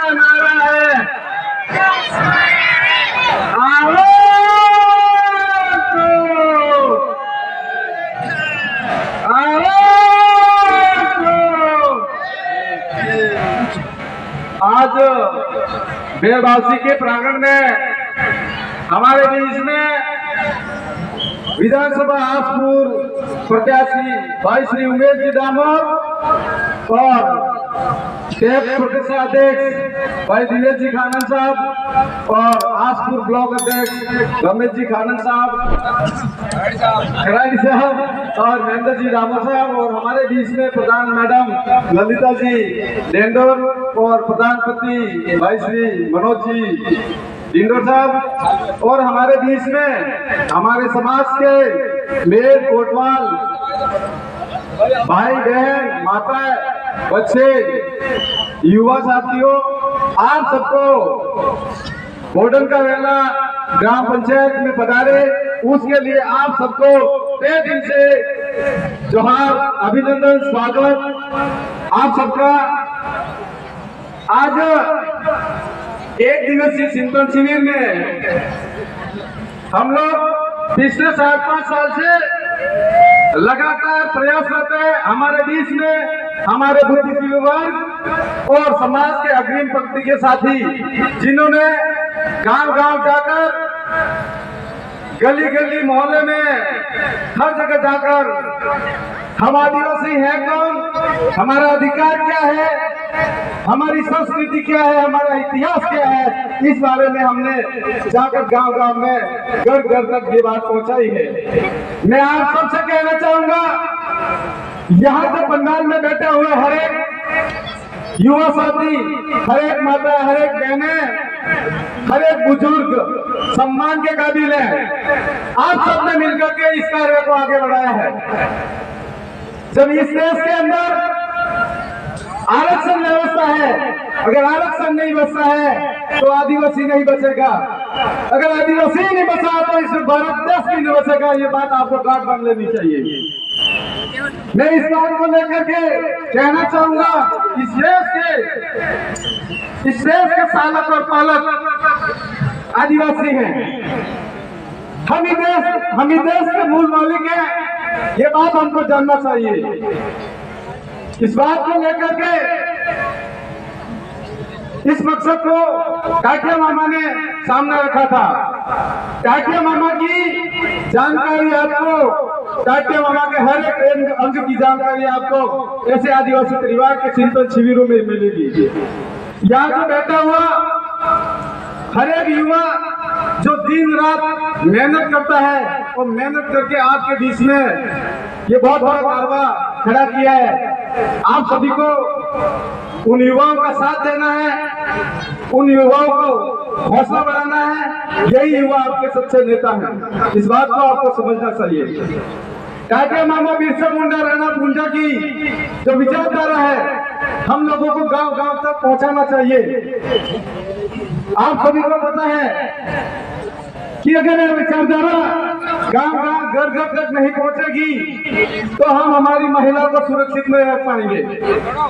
का नारा है, आज बेवासी के प्रांगण में हमारे बीच में विधानसभा आसपुर प्रत्याशी भाई श्री उमेश जी डामोर और प्रदेशाध्यक्ष भाई दिनेश जी खानन साहब और आसपुर ब्लॉक अध्यक्ष रमेश जी खानन साहब, खराड़ी साहब और महेंद्र जी रामा साहब और हमारे बीच में प्रधान मैडम ललिता जी डेंडोर और प्रधानपति भाई श्री मनोज जी डिंडोर साहब और हमारे बीच में हमारे समाज के मेयर कोटवाल भाई बहन माता बच्चे युवा साथियों, आप सबको बोर्डन का वेला ग्राम पंचायत में पधारे, उसके लिए आप सबको तहे दिल से जोहार, अभिनंदन, स्वागत आप सबका। आज एक दिवसीय चिंतन शिविर में हम लोग पिछले 4-5 साल से लगातार प्रयासरत है। हमारे बीच में हमारे बुद्धिजीवी वर्ग और समाज के अग्रिम पंक्ति के साथी, जिन्होंने गांव-गांव जाकर, गली-गली मोहल्ले में हर जगह जाकर हम आदिवासी हैं कौन, हमारा अधिकार क्या है, हमारी संस्कृति क्या है, हमारा इतिहास क्या है, इस बारे में हमने जाकर गांव-गांव में घर-घर तक ये बात पहुंचाई है। मैं आप सबसे कहना चाहूंगा, यहाँ से पंडाल में बैठे हुए हर एक युवा साथी, हर एक माता, हर एक बहने, हर एक बुजुर्ग सम्मान के काबिल है। आप सबने मिलकर के इस कार्य को आगे बढ़ाया है। जब इस देश के अंदर आरक्षण व्यवस्था है, अगर आरक्षण नहीं बचता है तो आदिवासी नहीं बचेगा, अगर आदिवासी नहीं बचा तो इस भारत देश भी नहीं बचेगा। ये बात आपको गांठ बांध लेनी चाहिए। मैं इस बात को लेकर के कहना चाहूंगा, इस देश के सालक और पालक आदिवासी हैं। हम ही देश के मूल मालिक हैं, ये बात हमको जानना चाहिए। इस बात को लेकर के, इस मकसद को टाटिया मामा ने सामने रखा था। टाटिया मामा की जानकारी आपको, टाटिया मामा के हर एक अंग की जानकारी आपको ऐसे आदिवासी परिवार के चिंतन शिविरों में मिलेगी। यहाँ जो बैठा हुआ हर एक युवा जो दिन रात मेहनत करता है और मेहनत करके आपके बीच में ये बहुत बड़ा कारवा खड़ा किया है। आप सभी को उन युवाओं का साथ देना है, उन युवाओं को हौसला बढ़ाना है। यही युवा आपके सच्चे नेता हैं, इस बात को आपको समझना चाहिए। टाटिया मामा बिरसा मुंडा राणा पूंजा की जो विचारधारा है, हम लोगों को गांव-गांव तक पहुंचाना चाहिए। आप सभी को पता है कि अगर यह विचारधारा गांव-गांव, घर-घर तक नहीं पहुंचेगी तो हम हमारी महिलाओं को सुरक्षित नहीं रख पाएंगे,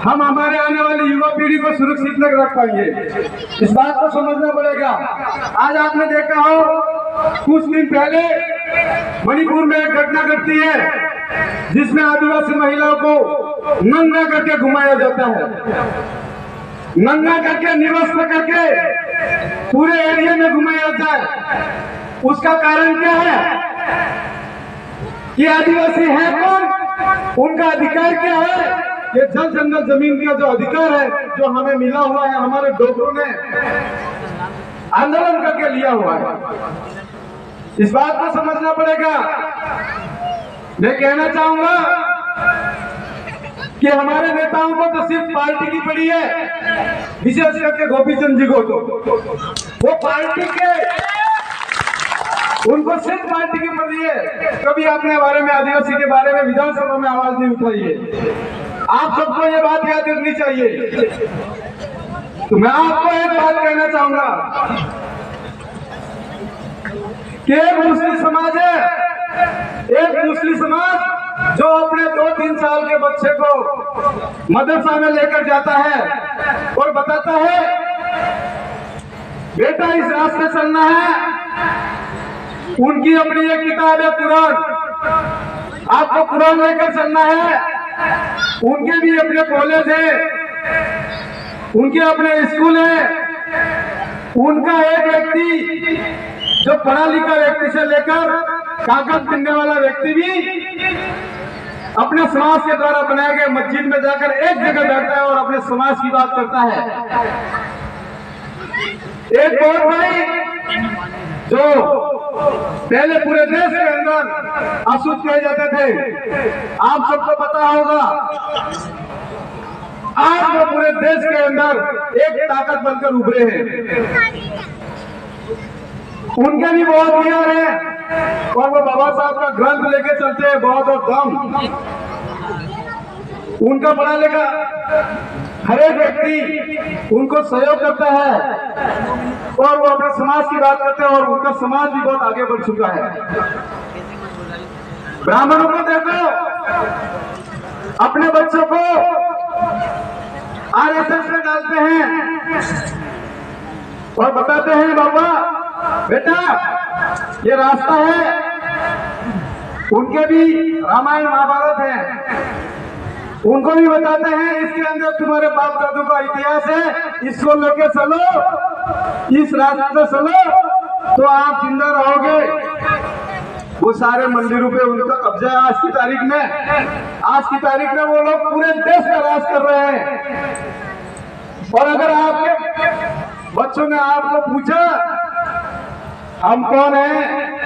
हम हमारे आने वाली युवा पीढ़ी को सुरक्षित नहीं रख पाएंगे। इस बात को समझना पड़ेगा। आज आपने देखा हो, कुछ दिन पहले मणिपुर में एक घटना घटती है जिसमें आदिवासी महिलाओं को नंगा करके घुमाया जाता है, नंगा करके, निवस्त्र करके पूरे एरिया में घुमाया जाता है। उसका कारण क्या है? ये आदिवासी है कौन, उनका अधिकार क्या है? ये जल जंगल जमीन का जो अधिकार है, जो हमें मिला हुआ है, हमारे डॉक्टरों ने आंदोलन करके लिया हुआ है। इस बात को समझना पड़ेगा। मैं कहना चाहूंगा कि हमारे नेताओं को तो सिर्फ पार्टी की पड़ी है, विशेष करके गोपीचंद जी को तो वो पार्टी के, उनको सिर्फ पार्टी की पड़ी है। कभी आपने बारे में, आदिवासी के बारे में विधानसभा में आवाज नहीं उठाई है। आप सबको ये बात याद रखनी चाहिए। तो मैं आपको एक बात कहना चाहूंगा कि एक मुस्लिम समाज है, एक मुस्लिम समाज जो अपने 2-3 साल के बच्चे को मदरसा में लेकर जाता है और बताता है बेटा इस रास्ते चलना है। उनकी अपनी एक किताब है कुरान, आपको कुरान लेकर चलना है। उनके भी अपने कॉलेज है, उनके अपने स्कूल है। उनका एक व्यक्ति जो पढ़ा लिखा व्यक्ति से लेकर कागज पिनने वाला व्यक्ति भी अपने समाज के द्वारा बनाए गए मस्जिद में जाकर एक जगह बैठता है और अपने समाज की बात करता है। एक और भाई जो पहले पूरे देश के अंदर अशुद्ध कहे जाते थे, आप सबको पता होगा, आज वो पूरे देश के अंदर एक ताकत बनकर उभरे हैं। उनके भी बहुत नियर है और वो बाबा साहब का ग्रंथ लेके चलते हैं, बहुत और दम। उनका पढ़ा लिखा हर एक व्यक्ति उनको सहयोग करता है और वो अपने समाज की बात करते हैं और उनका समाज भी बहुत आगे बढ़ चुका है। ब्राह्मणों को देखो, अपने बच्चों को आरएसएस में डालते हैं और बताते हैं बाबा बेटा ये रास्ता है। उनके भी रामायण महाभारत है, उनको भी बताते हैं इसके अंदर तुम्हारे बाप दादों का इतिहास है, इसको लेके चलो, इस रास्ते से चलो तो आप जिंदा रहोगे। वो सारे मंदिरों पे उनका कब्जा है। आज की तारीख में वो लोग पूरे देश का राज कर रहे हैं। और अगर आपके बच्चों ने आपको पूछा हम कौन हैं,